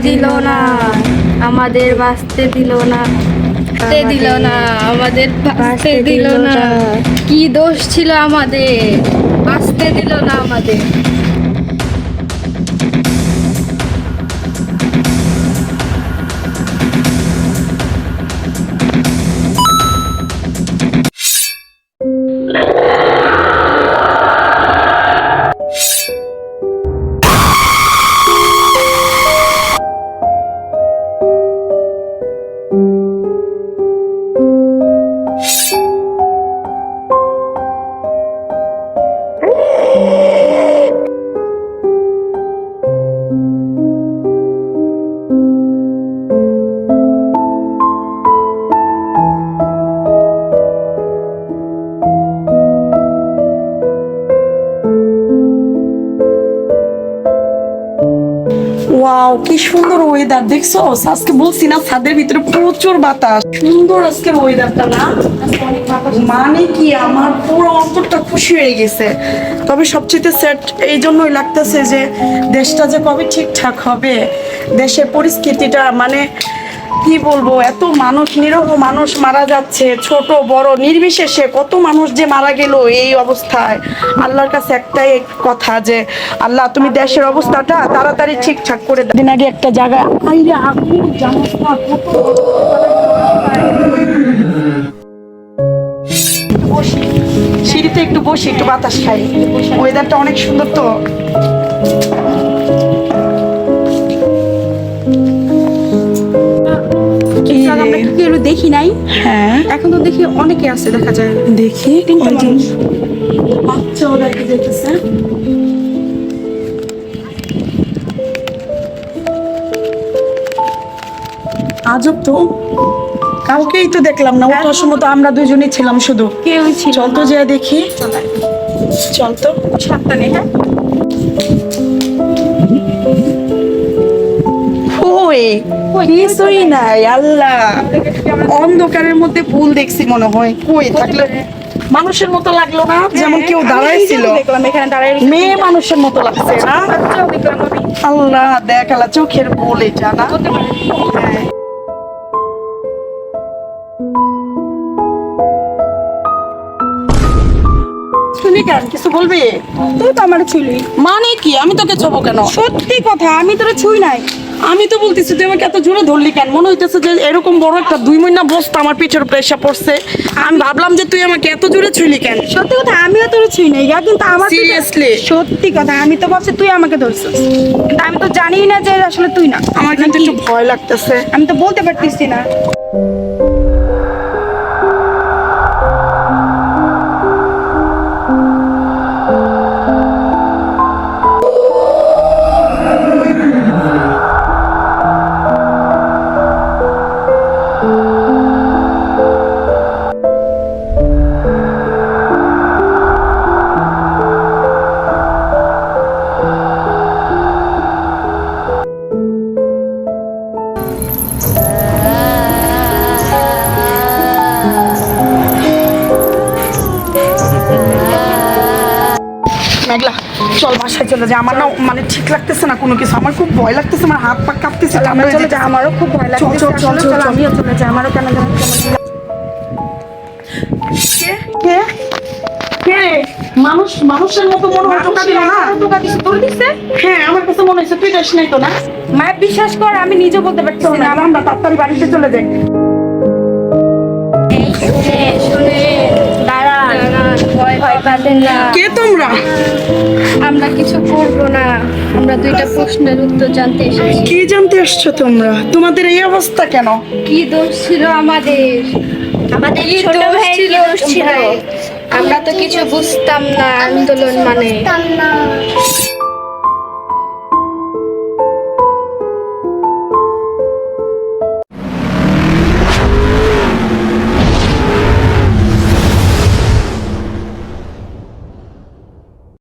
দিল না, আমাদের বাঁচতে দিল না, আমাদের বাঁচতে দিল না। কি দোষ ছিল আমাদের, বাঁচতে দিল না আমাদের। ওয়াও, কি সুন্দর ওয়েদার দেখছো? আজকে বলছি না ছাদের ভিতরে প্রচুর বাতাস, সুন্দর আজকের ওয়েদারটা না? মানে কি আমার পুরো অন্তরটা খুশি হয়ে গেছে। তবে সবচেয়ে সেট এই জন্যই লাগতেছে যে দেশটা যে কবে ঠিকঠাক হবে, দেশের পরিস্থিতিটা মানে কি বলবো, এত মানুষ, নিরহ মানুষ মারা যাচ্ছে, ছোট বড় নির্বিশেষে কত মানুষ যে মারা গেল এই অবস্থায়। আল্লাহর কাছে একটাই কথা যে আল্লাহ তুমি দেশের অবস্থাটা তাড়াতাড়ি ঠিকঠাক করে দাও। দিন আগে একটা জায়গায় আইরে আগুন, জানোস না কত। বসি সিঁড়িতে, একটু বসি, একটু বাতাস খাই, ওয়েদারটা অনেক সুন্দর তো। দেখি নাই, হ্যাঁ এখন তো দেখি অনেকে আছে, দেখা যায়। দেখি বাচ্চা ওরা যেতেছে। আজব তো, কাউকেই তো দেখলাম না। ওঠার সময় তো আমরা দুজনেই ছিলাম শুধু। কেউ ছিল চল তো যেয়ে দেখি, চল তো। সাবধানে, হ্যাঁ। কিছুই নাই, আল্লাহ অন্ধকারের মধ্যে ফুল দেখছি মনে হয়। কই থাকলে মানুষের মতো লাগলো না, যেমন কেউ দাঁড়াইছিল, মেয়ে মানুষের মতো লাগছে না? আল্লাহ দেখ, আল্লাহ চোখের বল এটা না? শুনি কেন, কিছু বলবি? তুই তো আমার ছুলি। মানে কি, আমি তোকে ছোবো কেন? সত্যি কথা, আমি তোরা ছুই নাই। আমি তো বলতেছি তুই আমাকে এত জোরে ধরলি কেন? মনে হইতেছে যে এরকম বড় একটা 2 মহিনা বস্তা আমার পিঠের উপরে এসে পড়ছে। আমি ভাবলাম যে তুই আমাকে এত জোরে ছুইলি কেন? সত্যি কথা, আমিও তোর ছুই নাই, কিন্তু আমার Seriously? সত্যি কথা, আমি তো ভাবছি তুই আমাকে ধরছিস, কিন্তু আমি তো জানি না যে আসলে তুই না। আমার কিন্তু একটু ভয় লাগতেছে। আমি তো বলতে পারতেছি না। মেঘলা, চল বাসায় চলে যা। আমার না মানে ঠিক লাগতেছে না কোনো কিছু, আমার খুব ভয় লাগতেছে, আমার হাত পা কাঁপতেছে। আমরা চলে যাই, আমারও খুব ভয় লাগছে। চল, চল, চল, চল। আমিও চলে যাই, আমারও কেন জানি কে কে মানুষ, মানুষের মতো মনে হয় টোকা দিল না? টোকা দিছে, তোর দিছে? হ্যাঁ, আমার কাছে মনে হচ্ছে তুই যাস নাই তো না? মায়ের বিশ্বাস কর, আমি নিজেও বলতে পারতেছি না। আমরা তাড়াতাড়ি বাড়িতে চলে যাই। শুনে দাঁড়ান, ভয় পাবেন না। কে তোমরা? আমরা কিছু করবো না, আমরা 2টা প্রশ্নের উত্তর জানতে এসেছি। কি জানতে আসছো তোমরা? তোমাদের এই অবস্থা কেন? কি দোষ ছিল আমাদের? আমাদের ছোট ভাইয়ের কি দোষ ছিল? আমরা তো কিছু বুঝতাম না আন্দোলন মানে।